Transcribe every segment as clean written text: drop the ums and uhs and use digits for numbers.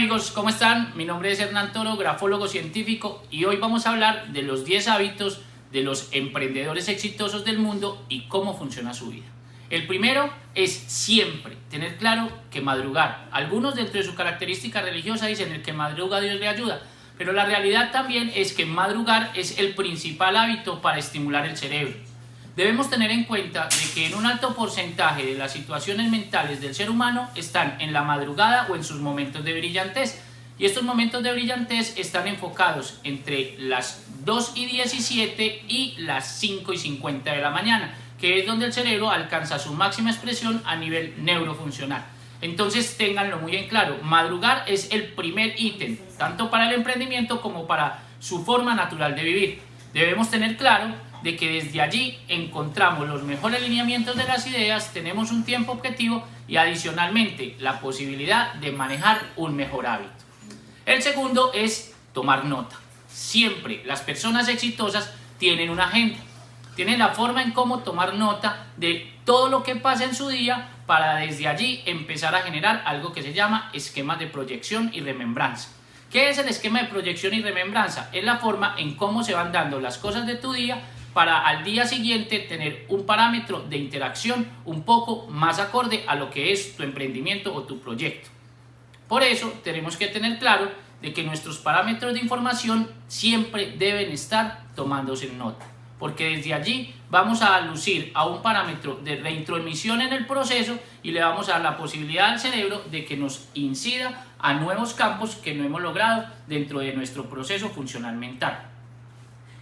amigos, ¿cómo están? Mi nombre es Hernán Toro, grafólogo científico, y hoy vamos a hablar de los 10 hábitos de los emprendedores exitosos del mundo y cómo funciona su vida. El primero es siempre tener claro que madrugar. Algunos dentro de su característica religiosa dicen el que madruga Dios le ayuda, pero la realidad también es que madrugar es el principal hábito para estimular el cerebro. Debemos tener en cuenta de que en un alto porcentaje de las situaciones mentales del ser humano están en la madrugada o en sus momentos de brillantez. Y estos momentos de brillantez están enfocados entre las 2:17 y las 5:50 de la mañana, que es donde el cerebro alcanza su máxima expresión a nivel neurofuncional. Entonces ténganlo muy en claro, madrugar es el primer ítem, tanto para el emprendimiento como para su forma natural de vivir. Debemos tener claro de que desde allí encontramos los mejores lineamientos de las ideas, tenemos un tiempo objetivo y adicionalmente la posibilidad de manejar un mejor hábito. El segundo es tomar nota. Siempre las personas exitosas tienen una agenda, tienen la forma en cómo tomar nota de todo lo que pasa en su día para desde allí empezar a generar algo que se llama esquemas de proyección y remembranza. ¿Qué es el esquema de proyección y remembranza? Es la forma en cómo se van dando las cosas de tu día para al día siguiente tener un parámetro de interacción un poco más acorde a lo que es tu emprendimiento o tu proyecto. Por eso tenemos que tener claro de que nuestros parámetros de información siempre deben estar tomándose en nota, porque desde allí vamos a lucir a un parámetro de reintromisión en el proceso y le vamos a dar la posibilidad al cerebro de que nos incida a nuevos campos que no hemos logrado dentro de nuestro proceso funcional mental.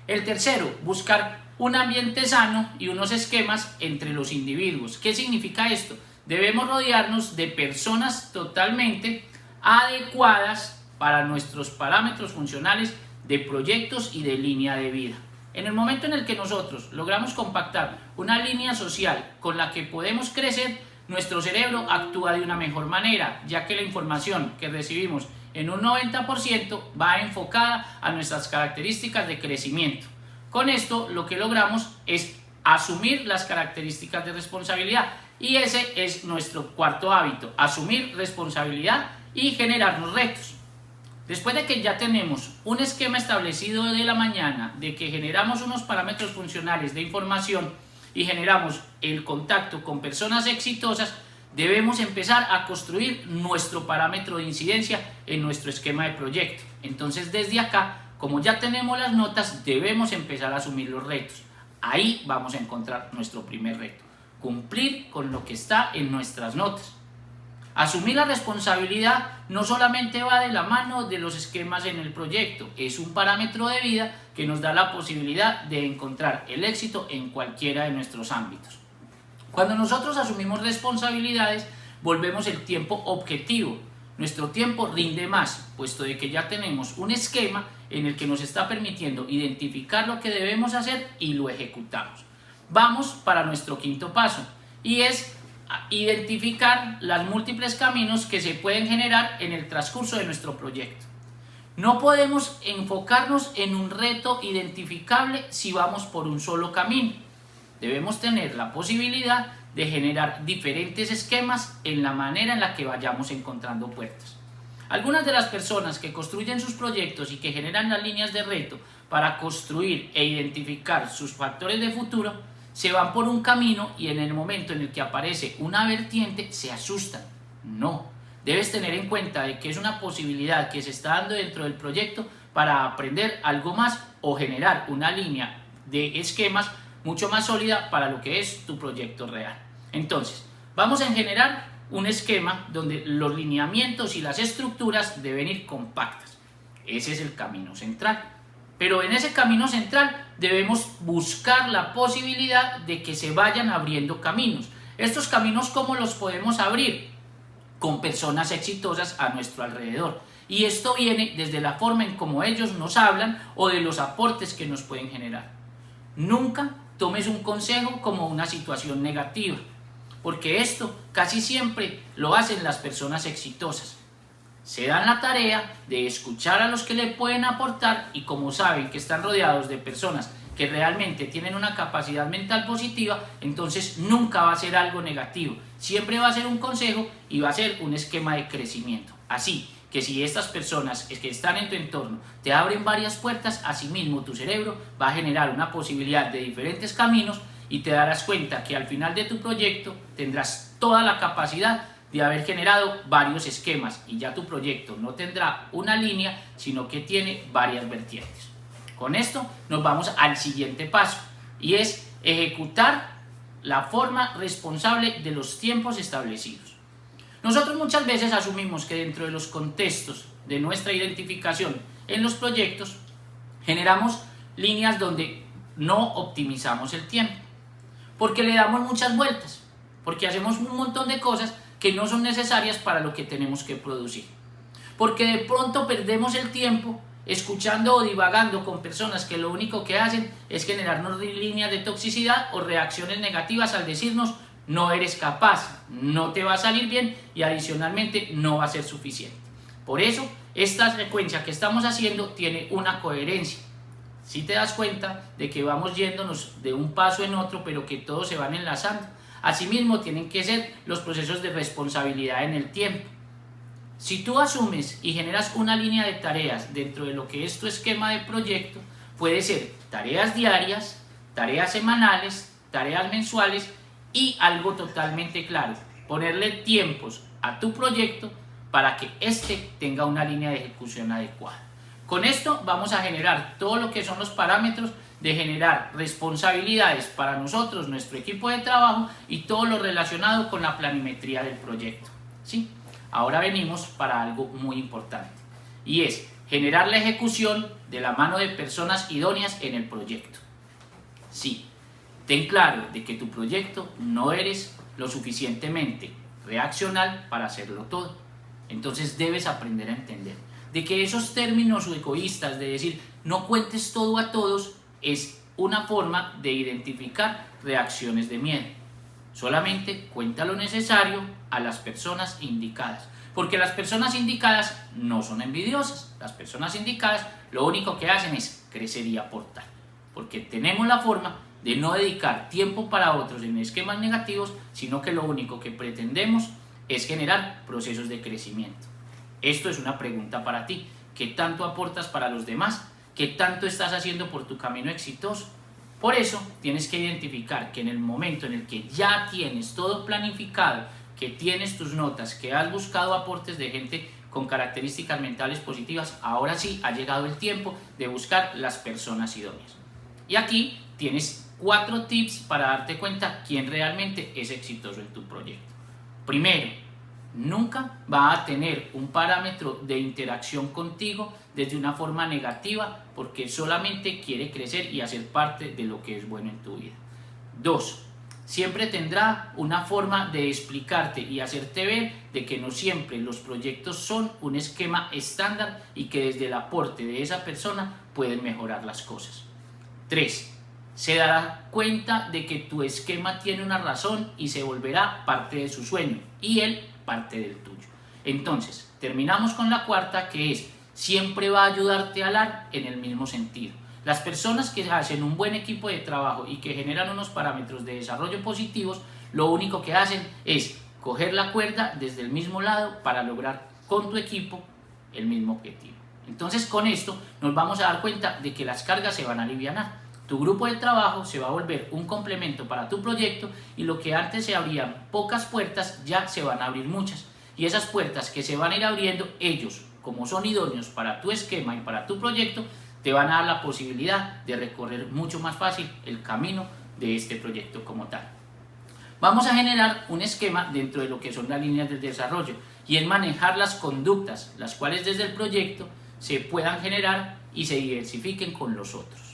El tercero, buscar un ambiente sano y unos esquemas entre los individuos. ¿Qué significa esto? Debemos rodearnos de personas totalmente adecuadas para nuestros parámetros funcionales de proyectos y de línea de vida. En el momento en el que nosotros logramos compactar una línea social con la que podemos crecer, nuestro cerebro actúa de una mejor manera, ya que la información que recibimos en un 90% va enfocada a nuestras características de crecimiento. Con esto lo que logramos es asumir las características de responsabilidad y ese es nuestro cuarto hábito, asumir responsabilidad y generarnos retos. Después de que ya tenemos un esquema establecido de la mañana, de que generamos unos parámetros funcionales de información y generamos el contacto con personas exitosas, debemos empezar a construir nuestro parámetro de incidencia en nuestro esquema de proyecto. Entonces desde acá, como ya tenemos las notas, debemos empezar a asumir los retos. Ahí vamos a encontrar nuestro primer reto, cumplir con lo que está en nuestras notas. Asumir la responsabilidad no solamente va de la mano de los esquemas en el proyecto, es un parámetro de vida que nos da la posibilidad de encontrar el éxito en cualquiera de nuestros ámbitos. Cuando nosotros asumimos responsabilidades, volvemos el tiempo objetivo. Nuestro tiempo rinde más, puesto de que ya tenemos un esquema en el que nos está permitiendo identificar lo que debemos hacer y lo ejecutamos. Vamos para nuestro quinto paso y es identificar los múltiples caminos que se pueden generar en el transcurso de nuestro proyecto. No podemos enfocarnos en un reto identificable si vamos por un solo camino. Debemos tener la posibilidad de generar diferentes esquemas en la manera en la que vayamos encontrando puertas. Algunas de las personas que construyen sus proyectos y que generan las líneas de reto para construir e identificar sus factores de futuro se van por un camino y en el momento en el que aparece una vertiente se asustan. No, debes tener en cuenta de que es una posibilidad que se está dando dentro del proyecto para aprender algo más o generar una línea de esquemas mucho más sólida para lo que es tu proyecto real. Entonces, vamos a generar un esquema donde los lineamientos y las estructuras deben ir compactas. Ese es el camino central. Pero en ese camino central debemos buscar la posibilidad de que se vayan abriendo caminos. Estos caminos, ¿cómo los podemos abrir? Con personas exitosas a nuestro alrededor. Y esto viene desde la forma en cómo ellos nos hablan o de los aportes que nos pueden generar. Nunca tomes un consejo como una situación negativa, porque esto casi siempre lo hacen las personas exitosas. Se dan la tarea de escuchar a los que le pueden aportar y como saben que están rodeados de personas que realmente tienen una capacidad mental positiva, entonces nunca va a ser algo negativo, siempre va a ser un consejo y va a ser un esquema de crecimiento. Así que si estas personas que están en tu entorno te abren varias puertas, asimismo tu cerebro va a generar una posibilidad de diferentes caminos y te darás cuenta que al final de tu proyecto tendrás toda la capacidad de haber generado varios esquemas y ya tu proyecto no tendrá una línea, sino que tiene varias vertientes. Con esto nos vamos al siguiente paso y es ejecutar la forma responsable de los tiempos establecidos. Nosotros muchas veces asumimos que dentro de los contextos de nuestra identificación en los proyectos generamos líneas donde no optimizamos el tiempo, porque le damos muchas vueltas, porque hacemos un montón de cosas que no son necesarias para lo que tenemos que producir, porque de pronto perdemos el tiempo escuchando o divagando con personas que lo único que hacen es generarnos líneas de toxicidad o reacciones negativas al decirnos no eres capaz, no te va a salir bien y adicionalmente no va a ser suficiente. Por eso esta secuencia que estamos haciendo tiene una coherencia. Si te das cuenta de que vamos yéndonos de un paso en otro, pero que todos se van enlazando. Asimismo tienen que ser los procesos de responsabilidad en el tiempo. Si tú asumes y generas una línea de tareas dentro de lo que es tu esquema de proyecto, puede ser tareas diarias, tareas semanales, tareas mensuales y algo totalmente claro, ponerle tiempos a tu proyecto para que éste tenga una línea de ejecución adecuada. Con esto vamos a generar todo lo que son los parámetros de generar responsabilidades para nosotros, nuestro equipo de trabajo y todo lo relacionado con la planimetría del proyecto. ¿Sí? Ahora venimos para algo muy importante y es generar la ejecución de la mano de personas idóneas en el proyecto. Sí, ten claro de que tu proyecto no eres lo suficientemente reaccional para hacerlo todo. Entonces debes aprender a entender de que esos términos egoístas de decir no cuentes todo a todos es una forma de identificar reacciones de miedo. Solamente cuenta lo necesario a las personas indicadas, porque las personas indicadas no son envidiosas. Las personas indicadas lo único que hacen es crecer y aportar, porque tenemos la forma de no dedicar tiempo para otros en esquemas negativos, sino que lo único que pretendemos es generar procesos de crecimiento. Esto es una pregunta para ti. ¿Qué tanto aportas para los demás? ¿Qué tanto estás haciendo por tu camino exitoso? Por eso tienes que identificar que en el momento en el que ya tienes todo planificado, que tienes tus notas, que has buscado aportes de gente con características mentales positivas, ahora sí ha llegado el tiempo de buscar las personas idóneas. Y aquí tienes 4 tips para darte cuenta quién realmente es exitoso en tu proyecto. Primero, nunca va a tener un parámetro de interacción contigo desde una forma negativa porque solamente quiere crecer y hacer parte de lo que es bueno en tu vida. 2. Siempre tendrá una forma de explicarte y hacerte ver de que no siempre los proyectos son un esquema estándar y que desde el aporte de esa persona pueden mejorar las cosas. 3. Se dará cuenta de que tu esquema tiene una razón y se volverá parte de su sueño y él parte del tuyo. Entonces, terminamos con la cuarta, que es siempre va a ayudarte a hablar en el mismo sentido. Las personas que hacen un buen equipo de trabajo y que generan unos parámetros de desarrollo positivos, lo único que hacen es coger la cuerda desde el mismo lado para lograr con tu equipo el mismo objetivo. Entonces, con esto nos vamos a dar cuenta de que las cargas se van a alivianar. Tu grupo de trabajo se va a volver un complemento para tu proyecto y lo que antes se abrían pocas puertas ya se van a abrir muchas. Y esas puertas que se van a ir abriendo, ellos, como son idóneos para tu esquema y para tu proyecto, te van a dar la posibilidad de recorrer mucho más fácil el camino de este proyecto como tal. Vamos a generar un esquema dentro de lo que son las líneas del desarrollo y es manejar las conductas, las cuales desde el proyecto se puedan generar y se diversifiquen con los otros.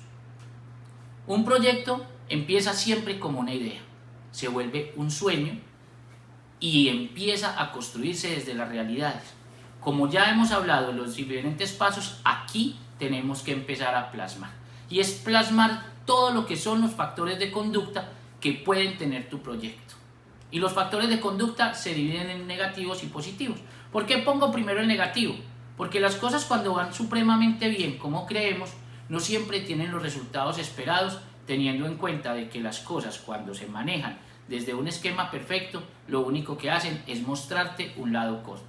Un proyecto empieza siempre como una idea, se vuelve un sueño y empieza a construirse desde las realidades. Como ya hemos hablado en los diferentes pasos, aquí tenemos que empezar a plasmar. Y es plasmar todo lo que son los factores de conducta que pueden tener tu proyecto. Y los factores de conducta se dividen en negativos y positivos. ¿Por qué pongo primero el negativo? Porque las cosas cuando van supremamente bien, como creemos, no siempre tienen los resultados esperados, teniendo en cuenta de que las cosas cuando se manejan desde un esquema perfecto, lo único que hacen es mostrarte un lado corto.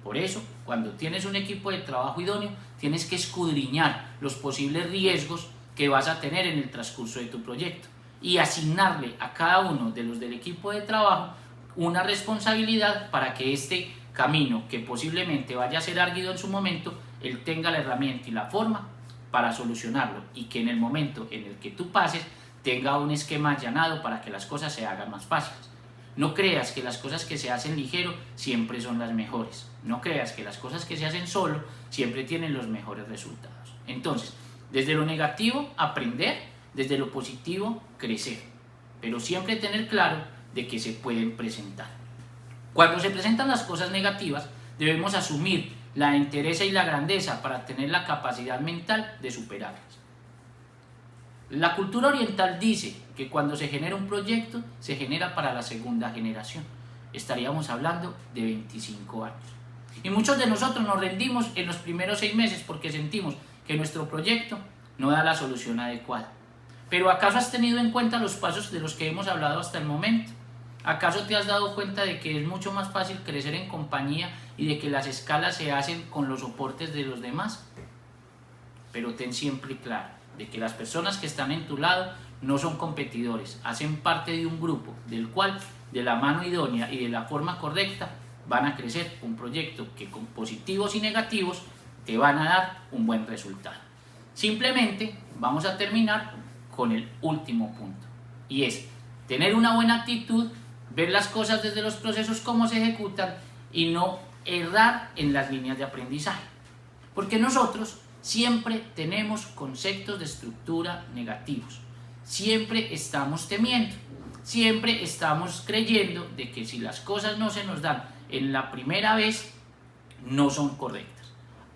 Por eso, cuando tienes un equipo de trabajo idóneo, tienes que escudriñar los posibles riesgos que vas a tener en el transcurso de tu proyecto y asignarle a cada uno de los del equipo de trabajo una responsabilidad para que este camino, que posiblemente vaya a ser arduo en su momento, él tenga la herramienta y la forma para solucionarlo, y que en el momento en el que tú pases tenga un esquema allanado para que las cosas se hagan más fáciles. No creas que las cosas que se hacen ligero siempre son las mejores. No creas que las cosas que se hacen solo siempre tienen los mejores resultados. Entonces, desde lo negativo, aprender, desde lo positivo, crecer. Pero siempre tener claro de que se pueden presentar. Cuando se presentan las cosas negativas, debemos asumir la entereza y la grandeza para tener la capacidad mental de superarlas. La cultura oriental dice que cuando se genera un proyecto, se genera para la segunda generación. Estaríamos hablando de 25 años. Y muchos de nosotros nos rendimos en los primeros 6 meses porque sentimos que nuestro proyecto no da la solución adecuada. Pero ¿acaso has tenido en cuenta los pasos de los que hemos hablado hasta el momento? ¿Acaso te has dado cuenta de que es mucho más fácil crecer en compañía y de que las escalas se hacen con los soportes de los demás? Pero ten siempre claro de que las personas que están en tu lado no son competidores, hacen parte de un grupo del cual, de la mano idónea y de la forma correcta, van a crecer un proyecto que con positivos y negativos te van a dar un buen resultado. Simplemente vamos a terminar con el último punto, y es tener una buena actitud, ver las cosas desde los procesos cómo se ejecutan y no errar en las líneas de aprendizaje. Porque nosotros siempre tenemos conceptos de estructura negativos, siempre estamos temiendo, siempre estamos creyendo de que si las cosas no se nos dan en la primera vez, no son correctas.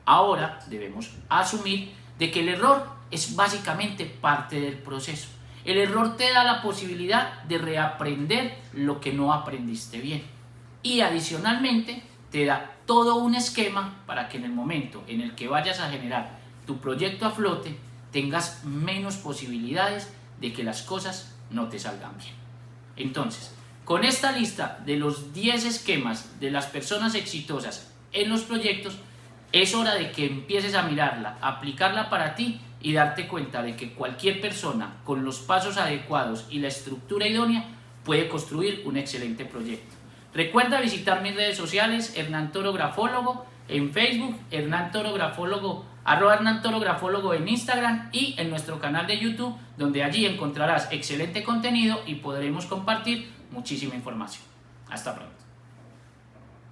Ahora debemos asumir de que el error es básicamente parte del proceso. El error te da la posibilidad de reaprender lo que no aprendiste bien. Y adicionalmente te da todo un esquema para que en el momento en el que vayas a generar tu proyecto a flote, tengas menos posibilidades de que las cosas no te salgan bien. Entonces, con esta lista de los 10 esquemas de las personas exitosas en los proyectos, es hora de que empieces a mirarla, a aplicarla para ti y darte cuenta de que cualquier persona con los pasos adecuados y la estructura idónea puede construir un excelente proyecto. Recuerda visitar mis redes sociales, Hernán Toro Grafólogo, en Facebook, Hernán Toro Grafólogo, @Hernán Toro Grafólogo en Instagram y en nuestro canal de YouTube, donde allí encontrarás excelente contenido y podremos compartir muchísima información. Hasta pronto.